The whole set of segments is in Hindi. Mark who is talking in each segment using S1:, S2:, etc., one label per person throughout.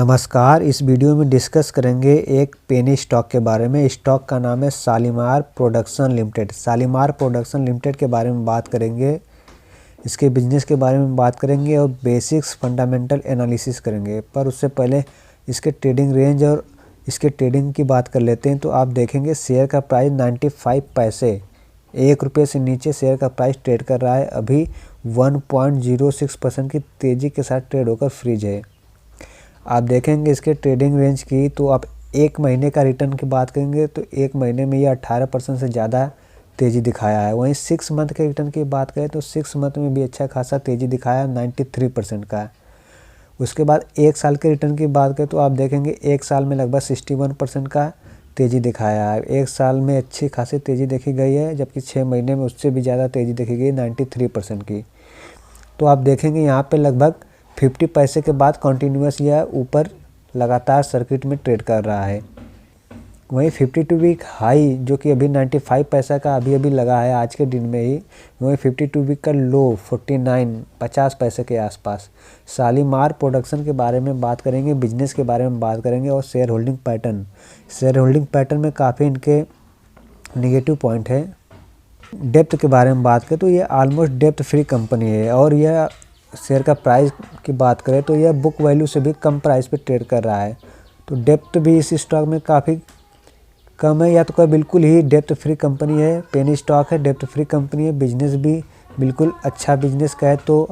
S1: नमस्कार। इस वीडियो में डिस्कस करेंगे एक पेनी स्टॉक के बारे में। स्टॉक का नाम है Shalimar production limited. Shalimar production limited के बारे में बात करेंगे, इसके बिजनेस के बारे में बात करेंगे और बेसिक्स फंडामेंटल एनालिसिस करेंगे। पर उससे पहले इसके ट्रेडिंग रेंज और इसके ट्रेडिंग की बात कर लेते हैं। तो आप देखेंगे शेयर का प्राइस 95 पैसे, ₹1 से नीचे शेयर का प्राइस ट्रेड कर रहा है। अभी 1.06% की तेज़ी के साथ ट्रेड होकर फ्रीज है। आप देखेंगे इसके ट्रेडिंग रेंज की, तो आप एक महीने का रिटर्न की बात करेंगे तो एक महीने में ये 18% से ज़्यादा तेज़ी दिखाया है। वहीं 6 मंथ के रिटर्न की बात करें तो 6 मंथ में भी अच्छा खासा तेज़ी दिखाया, 93% का। उसके बाद एक साल के रिटर्न की बात करें तो आप देखेंगे एक साल में लगभग 61% का तेज़ी दिखाया है। एक साल में अच्छी खासी तेज़ी देखी गई है, जबकि 6 महीने में उससे भी ज़्यादा तेज़ी देखी गई, 93% की। तो आप देखेंगे यहाँ पे लगभग 50 पैसे के बाद कंटिन्यूस यह ऊपर लगातार सर्किट में ट्रेड कर रहा है। वहीं 52 वीक हाई जो कि अभी 95 पैसा का अभी लगा है आज के दिन में ही, वहीं 52 वीक का लो 50 पैसे के आसपास। शालीमार प्रोडक्शन के बारे में बात करेंगे, बिजनेस के बारे में बात करेंगे और share holding pattern. Share holding pattern में काफ़ी इनके निगेटिव पॉइंट है। डेप्थ के बारे में बात करें तो ये ऑलमोस्ट डेप्थ फ्री कंपनी है और यह शेयर का प्राइस की बात करें तो यह बुक वैल्यू से भी कम प्राइस पे ट्रेड कर रहा है। तो डेप्थ भी इस स्टॉक में काफ़ी कम है, या तो कोई बिल्कुल ही डेप्थ फ्री कंपनी है। पेनी स्टॉक है, डेप्थ फ्री कंपनी है। बिजनेस भी बिल्कुल अच्छा बिजनेस का है, तो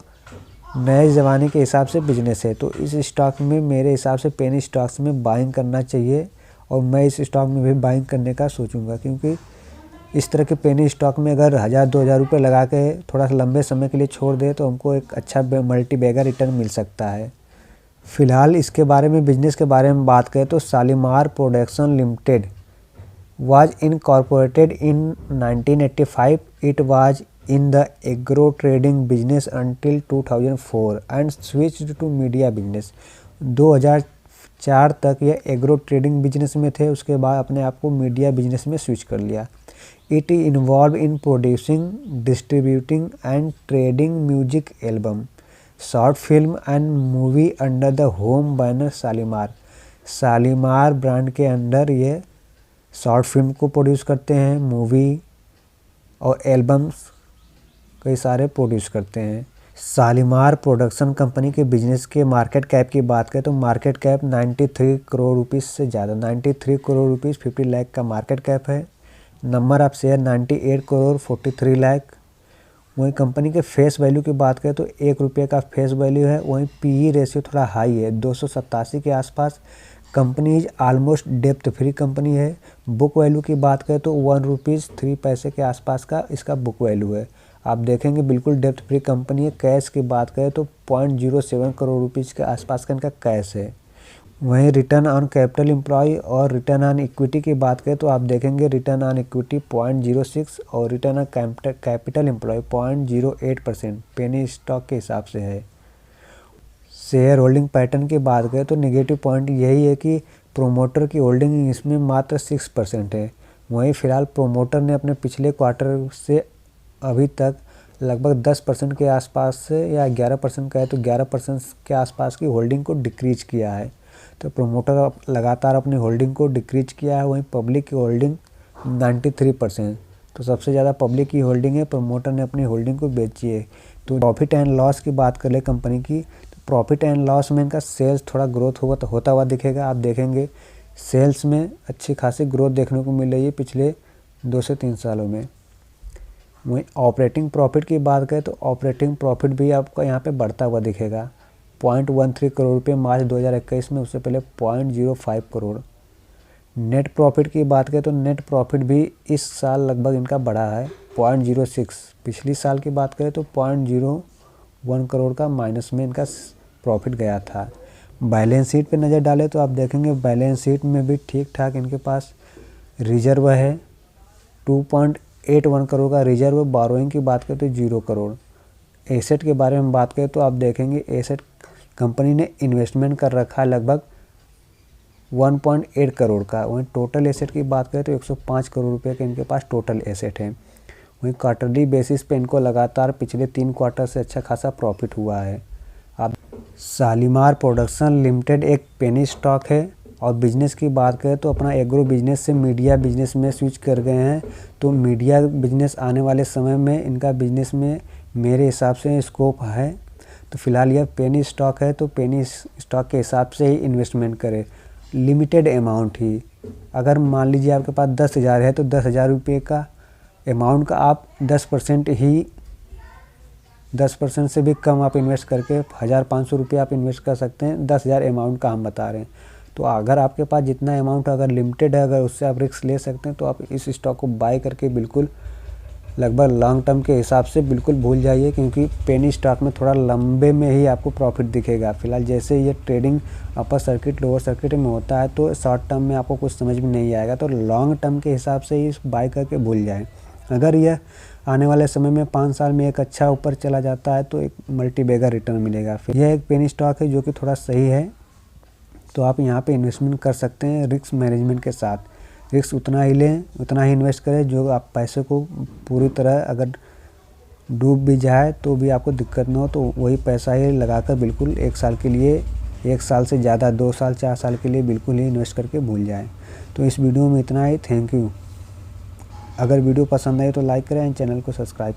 S1: नए ज़माने के हिसाब से बिजनेस है। तो इस स्टॉक में मेरे हिसाब से पेनी स्टॉक्स में बाइंग करना चाहिए और मैं इस स्टॉक में भी बाइंग करने का सोचूंगा, क्योंकि इस तरह के पेनी स्टॉक में अगर 1000-2000 रुपये लगा के थोड़ा सा लंबे समय के लिए छोड़ दे तो हमको एक अच्छा मल्टी बैगर रिटर्न मिल सकता है। फ़िलहाल इसके बारे में, बिजनेस के बारे में बात करें तो Shalimar production limited was incorporated in 1985. It was in the agro trading business until 2004 and switched to media business. 2004 तक यह एग्रो ट्रेडिंग बिजनेस में थे, उसके बाद अपने आप को मीडिया बिजनेस में स्विच कर लिया। It involved in producing, distributing and trading music album, short film and movie under the home banner Shalimar. Shalimar brand के अंडर ये शॉर्ट फिल्म को प्रोड्यूस करते हैं, मूवी और एल्बम्स कई सारे प्रोड्यूस करते हैं। शालीमार प्रोडक्शन कंपनी के बिजनेस के मार्केट कैप की बात करें तो मार्केट कैप 93 करोड़ रुपीस से ज़्यादा, 93 करोड़ रुपीस 50 लाख का मार्केट कैप है। Number of share 98 crore 43 lakh. वहीं कंपनी के फेस वैल्यू की बात करें तो ₹1 का फेस वैल्यू है। वहीं पीई रेशियो थोड़ा हाई है, 287 के आसपास। Company is almost depth free company है। बुक वैल्यू की बात करें तो ₹1.03 के आसपास का इसका बुक वैल्यू है। आप देखेंगे बिल्कुल डेप्थ फ्री कंपनी है। कैश की बात करें तो 0.07 करोड़ रुपीज़ के आसपास का इनका कैश है। वहीं रिटर्न ऑन कैपिटल एम्प्लॉय और रिटर्न ऑन इक्विटी की बात करें तो आप देखेंगे रिटर्न ऑन इक्विटी 0.06 और return on capital employ 0.08% penny stock के हिसाब से है। शेयर होल्डिंग पैटर्न की बात करें तो नेगेटिव पॉइंट यही है कि प्रोमोटर की होल्डिंग इसमें मात्र 6% है। वहीं फ़िलहाल प्रोमोटर ने अपने पिछले क्वार्टर से अभी तक लगभग 10% के आसपास से, या 11% का है तो 11% के आसपास की होल्डिंग को डिक्रीज किया है। तो प्रोमोटर लगातार अपनी होल्डिंग को डिक्रीज किया है। वहीं पब्लिक की होल्डिंग 93%, तो सबसे ज़्यादा पब्लिक की होल्डिंग है। प्रोमोटर ने अपनी होल्डिंग को बेची है। तो प्रॉफिट एंड लॉस की बात कर ले कंपनी की, प्रॉफिट एंड लॉस में इनका सेल्स थोड़ा ग्रोथ होता हुआ दिखेगा। आप देखेंगे सेल्स में अच्छी खासी ग्रोथ देखने को मिल रही है पिछले 2 से 3 सालों में। वहीं ऑपरेटिंग प्रॉफिट की बात करें तो ऑपरेटिंग प्रॉफिट भी आपको यहाँ पे बढ़ता हुआ दिखेगा। 0.13 करोड़ रुपये मार्च 2021 में, उससे पहले 0.05 करोड़। नेट प्रॉफिट की बात करें तो नेट प्रॉफिट भी इस साल लगभग इनका बढ़ा है, 0.06। पिछली साल की बात करें तो 0.01 करोड़ का माइनस में इनका प्रॉफिट गया था। बैलेंस शीट पे नज़र डालें तो आप देखेंगे बैलेंस शीट में भी ठीक ठाक इनके पास रिजर्व है, 2.81 करोड़ का रिजर्व। बोरोइंग की बात करें तो 0 करोड़। एसेट के बारे में बात करें तो आप देखेंगे एसेट कंपनी ने इन्वेस्टमेंट कर रखा है लगभग 1.8 करोड़ का। वहीं टोटल एसेट की बात करें तो 105 करोड़ रुपये के इनके पास टोटल एसेट है। वहीं क्वार्टरली बेसिस पे इनको लगातार पिछले 3 क्वार्टर से अच्छा खासा प्रॉफिट हुआ है। आप शालीमार प्रोडक्शन लिमिटेड एक पेनी स्टॉक है। और बिजनेस की बात करें तो अपना एग्रो बिजनेस से मीडिया बिजनेस में स्विच कर गए हैं। तो मीडिया बिजनेस आने वाले समय में इनका बिजनेस में मेरे हिसाब से स्कोप है। तो फिलहाल यह पेनी स्टॉक है, तो पेनी स्टॉक के हिसाब से ही इन्वेस्टमेंट करें, लिमिटेड अमाउंट ही। अगर मान लीजिए आपके पास 10,000 है तो 10,000 रुपये का अमाउंट का आप 10% से भी कम आप इन्वेस्ट करके 1,500 रुपये आप इन्वेस्ट कर सकते हैं। 10,000 अमाउंट का हम बता रहे हैं। तो अगर आपके पास जितना अमाउंट अगर लिमिटेड है, अगर उससे आप रिस्क ले सकते हैं, तो आप इस स्टॉक को बाय करके बिल्कुल लगभग लॉन्ग टर्म के हिसाब से बिल्कुल भूल जाइए, क्योंकि पेनी स्टॉक में थोड़ा लंबे में ही आपको प्रॉफिट दिखेगा। फिलहाल जैसे ये trading upper circuit lower circuit में होता है, तो शॉर्ट टर्म में आपको कुछ समझ में नहीं आएगा। तो लॉन्ग टर्म के हिसाब से ही बाय करके भूल जाएं। अगर यह आने वाले समय में 5 साल में एक अच्छा ऊपर चला जाता है तो एक मल्टी बैगर रिटर्न मिलेगा। फिर यह एक पेनी स्टॉक है जो कि थोड़ा सही है, तो आप यहाँ पे इन्वेस्टमेंट कर सकते हैं रिस्क मैनेजमेंट के साथ। रिस्क उतना ही लें, उतना ही इन्वेस्ट करें जो आप पैसे को पूरी तरह अगर डूब भी जाए तो भी आपको दिक्कत ना हो। तो वही पैसा ही लगाकर बिल्कुल 1 साल के लिए, 1 साल से ज़्यादा 2 साल 4 साल के लिए बिल्कुल ही इन्वेस्ट करके भूल जाएं। तो इस वीडियो में इतना ही। Thank you. अगर वीडियो पसंद आए तो लाइक करें, चैनल को सब्सक्राइब